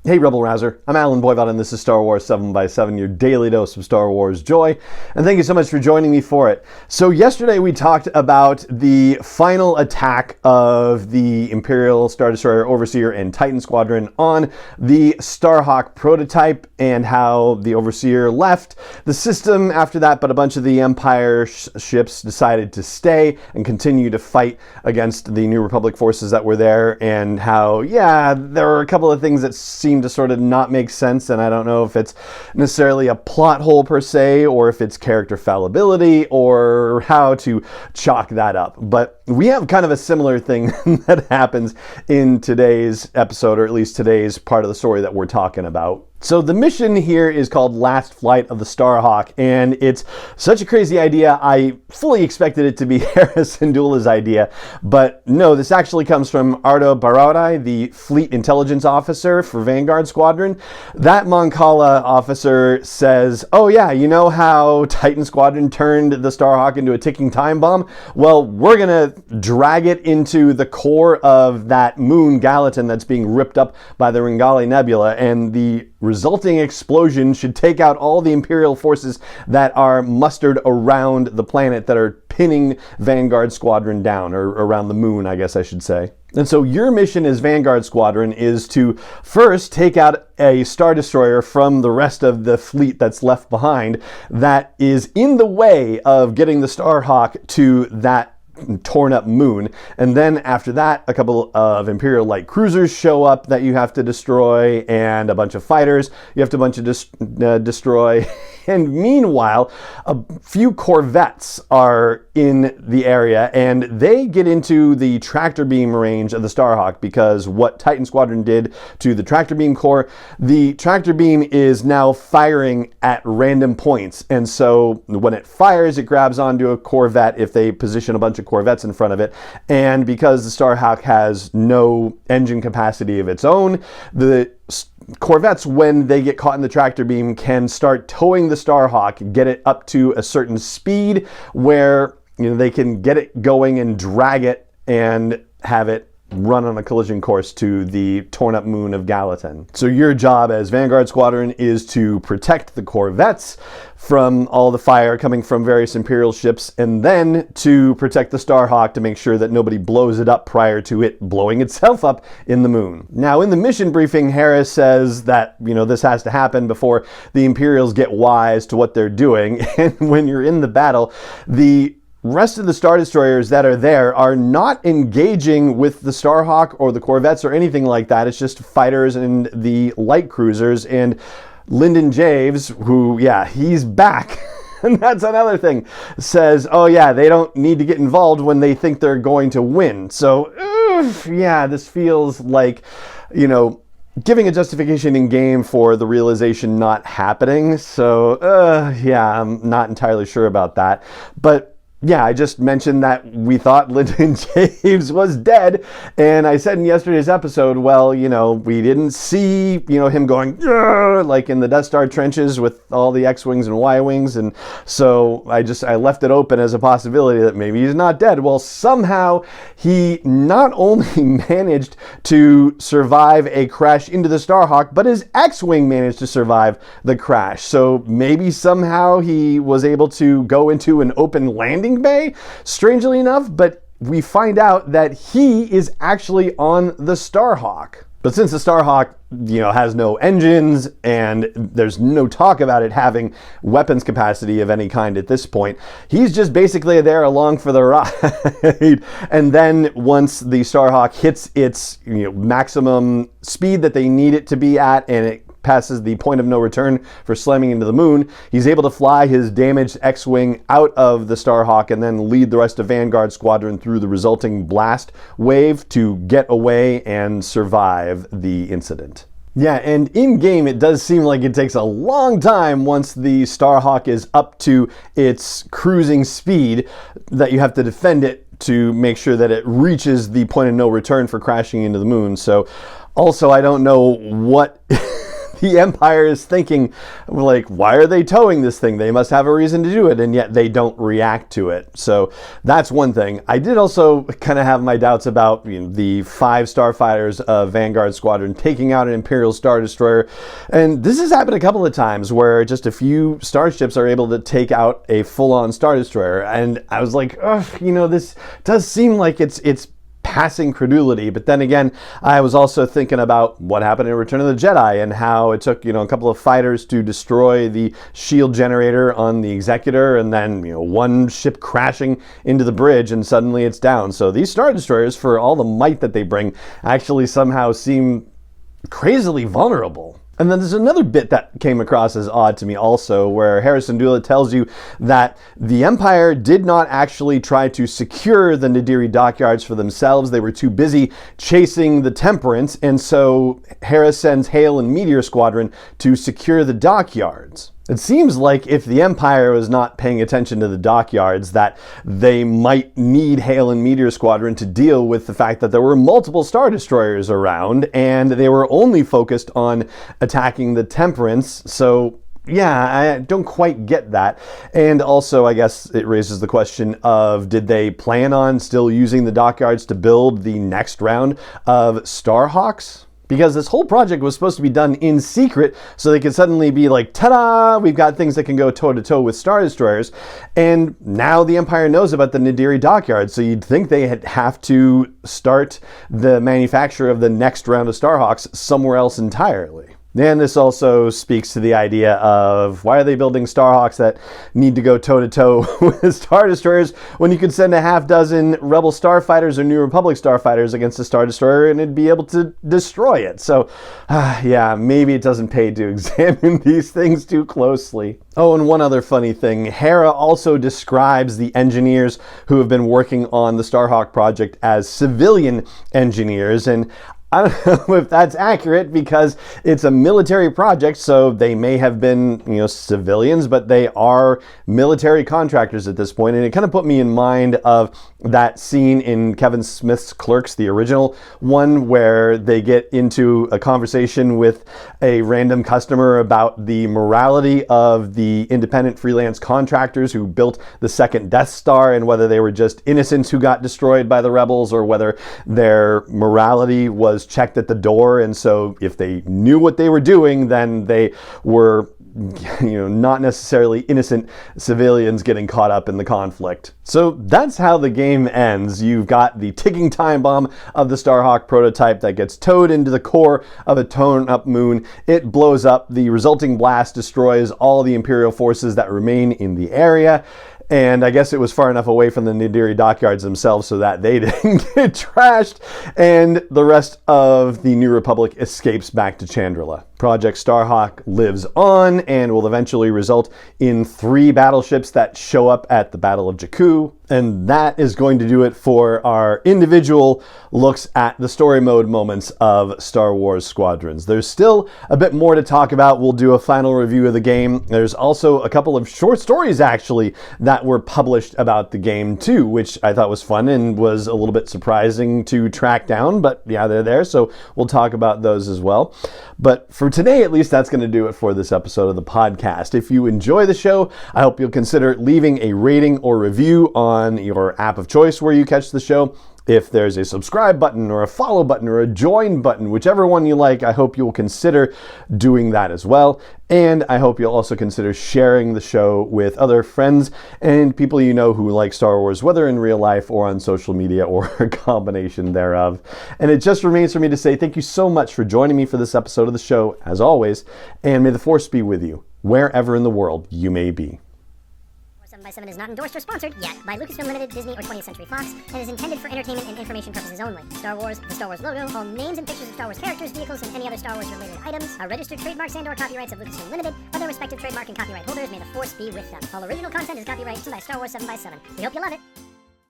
Hey Rebel Rouser, I'm Alan Boyvott and this is Star Wars 7x7, your daily dose of Star Wars joy, and thank you so much for joining me for it. So yesterday we talked about the final attack of the Imperial Star Destroyer, Overseer, and Titan Squadron on the Starhawk prototype and how the Overseer left the system after that, but a bunch of the Empire ships decided to stay and continue to fight against the New Republic forces that were there, and how, yeah, there were a couple of things that seemed to sort of not make sense, and I don't know if it's necessarily a plot hole per se, or if it's character fallibility, or how to chalk that up. But we have kind of a similar thing that happens in today's episode, or at least today's part of the story that we're talking about. So the mission here is called Last Flight of the Starhawk, and it's such a crazy idea. I fully expected it to be Harrison Dula's idea, but no, this actually comes from Ardo Baradai, the Fleet Intelligence Officer for Vanguard Squadron. That Moncala officer says, oh yeah, you know how Titan Squadron turned the Starhawk into a ticking time bomb? Well, we're gonna drag it into the core of that moon Gallatin that's being ripped up by the Ringali Nebula, and the resulting explosion should take out all the Imperial forces that are mustered around the planet that are pinning Vanguard Squadron down, or around the moon, I guess I should say. And so your mission as Vanguard Squadron is to first take out a Star Destroyer from the rest of the fleet that's left behind that is in the way of getting the Starhawk to that torn up moon. And then after that, a couple of Imperial light cruisers show up that you have to destroy, and a bunch of fighters you have to destroy. And meanwhile, a few corvettes are in the area, and they get into the tractor beam range of the Starhawk, because what Titan Squadron did to the tractor beam core, the tractor beam is now firing at random points. And so when it fires, it grabs onto a corvette if they position a bunch of corvettes in front of it. And because the Starhawk has no engine capacity of its own, the corvettes, when they get caught in the tractor beam, can start towing the Starhawk, get it up to a certain speed where, you know, they can get it going and drag it and have it run on a collision course to the torn up moon of Gallatin. So your job as Vanguard Squadron is to protect the corvettes from all the fire coming from various Imperial ships, and then to protect the Starhawk to make sure that nobody blows it up prior to it blowing itself up in the moon. Now, in the mission briefing, Harris says that, you know, this has to happen before the Imperials get wise to what they're doing. And when you're in the battle, the rest of the Star Destroyers that are there are not engaging with the Starhawk or the corvettes or anything like that. It's just fighters and the light cruisers. And Lyndon Javes, who, yeah, he's back. And that's another thing, says, oh yeah, they don't need to get involved when they think they're going to win. So, yeah, this feels like, you know, giving a justification in game for the realization not happening. So, yeah, I'm not entirely sure about that. But yeah, I just mentioned that we thought Lyndon James was dead, and I said in yesterday's episode, well, you know, we didn't see, you know, him going like in the Death Star trenches with all the X-Wings and Y-Wings, and so I left it open as a possibility that maybe he's not dead. Well, somehow he not only managed to survive a crash into the Starhawk, but his X-Wing managed to survive the crash. So maybe somehow he was able to go into an open landing bay, strangely enough, but we find out that he is actually on the Starhawk. But since the Starhawk, you know, has no engines and there's no talk about it having weapons capacity of any kind at this point, he's just basically there along for the ride. And then once the Starhawk hits its, you know, maximum speed that they need it to be at, and it passes the point of no return for slamming into the moon, he's able to fly his damaged X-Wing out of the Starhawk and then lead the rest of Vanguard Squadron through the resulting blast wave to get away and survive the incident. Yeah, and in-game it does seem like it takes a long time once the Starhawk is up to its cruising speed that you have to defend it to make sure that it reaches the point of no return for crashing into the moon. So also, I don't know what the Empire is thinking, like, why are they towing this thing? They must have a reason to do it, and yet they don't react to it. So that's one thing. I did also kind of have my doubts about the 5 starfighters of Vanguard Squadron taking out an Imperial Star Destroyer. And this has happened a couple of times where just a few starships are able to take out a full-on Star Destroyer. And I was like, ugh, this does seem like it's passing credulity. But then again, I was also thinking about what happened in Return of the Jedi and how it took, a couple of fighters to destroy the shield generator on the Executor, and then, one ship crashing into the bridge and suddenly it's down. So these Star Destroyers, for all the might that they bring, actually somehow seem crazily vulnerable. And then there's another bit that came across as odd to me also, where Harrison Dula tells you that the Empire did not actually try to secure the Nadiri dockyards for themselves. They were too busy chasing the Temperance, and so Hera sends Hale and Meteor Squadron to secure the dockyards. It seems like if the Empire was not paying attention to the dockyards, that they might need Hale and Meteor Squadron to deal with the fact that there were multiple Star Destroyers around, and they were only focused on attacking the Temperance. So yeah, I don't quite get that. And also, I guess it raises the question of, did they plan on still using the dockyards to build the next round of Starhawks? Because this whole project was supposed to be done in secret so they could suddenly be like, ta-da, we've got things that can go toe-to-toe with Star Destroyers. And now the Empire knows about the Nadiri dockyard, so you'd think they have to start the manufacture of the next round of Starhawks somewhere else entirely. And this also speaks to the idea of, why are they building Starhawks that need to go toe-to-toe with Star Destroyers when you could send a half dozen Rebel Starfighters or New Republic Starfighters against a Star Destroyer and it'd be able to destroy it. So, yeah, maybe it doesn't pay to examine these things too closely. Oh, and one other funny thing. Hera also describes the engineers who have been working on the Starhawk project as civilian engineers, and I don't know if that's accurate because it's a military project, so they may have been, civilians, but they are military contractors at this point. And it kind of put me in mind of that scene in Kevin Smith's Clerks, the original one, where they get into a conversation with a random customer about the morality of the independent freelance contractors who built the second Death Star, and whether they were just innocents who got destroyed by the rebels or whether their morality was checked at the door. And so if they knew what they were doing, then they were not necessarily innocent civilians getting caught up in the conflict. So that's how the game ends. You've got the ticking time bomb of the Starhawk prototype that gets towed into the core of a torn-up moon. It blows up. The resulting blast destroys all the Imperial forces that remain in the area. And I guess it was far enough away from the Nadiri dockyards themselves so that they didn't get trashed, and the rest of the New Republic escapes back to Chandrila. Project Starhawk lives on and will eventually result in 3 battleships that show up at the Battle of Jakku. And that is going to do it for our individual looks at the story mode moments of Star Wars Squadrons. There's still a bit more to talk about. We'll do a final review of the game. There's also a couple of short stories actually that were published about the game too, which I thought was fun and was a little bit surprising to track down, but yeah, they're there. So we'll talk about those as well. But for today, at least, that's going to do it for this episode of the podcast. If you enjoy the show, I hope you'll consider leaving a rating or review on your app of choice where you catch the show. If there's a subscribe button or a follow button or a join button, whichever one you like, I hope you'll consider doing that as well. And I hope you'll also consider sharing the show with other friends and people you know who like Star Wars, whether in real life or on social media or a combination thereof. And it just remains for me to say thank you so much for joining me for this episode of the show, as always, and may the Force be with you, wherever in the world you may be. 7x7 is not endorsed or sponsored yet by Lucasfilm Limited, Disney, or 20th Century Fox, and is intended for entertainment and information purposes only. Star Wars, the Star Wars logo, all names and pictures of Star Wars characters, vehicles, and any other Star Wars related items are registered trademarks and/or copyrights of Lucasfilm Limited, or their respective trademark and copyright holders. May the Force be with them. All original content is copyrighted by Star Wars 7x7. We hope you love it.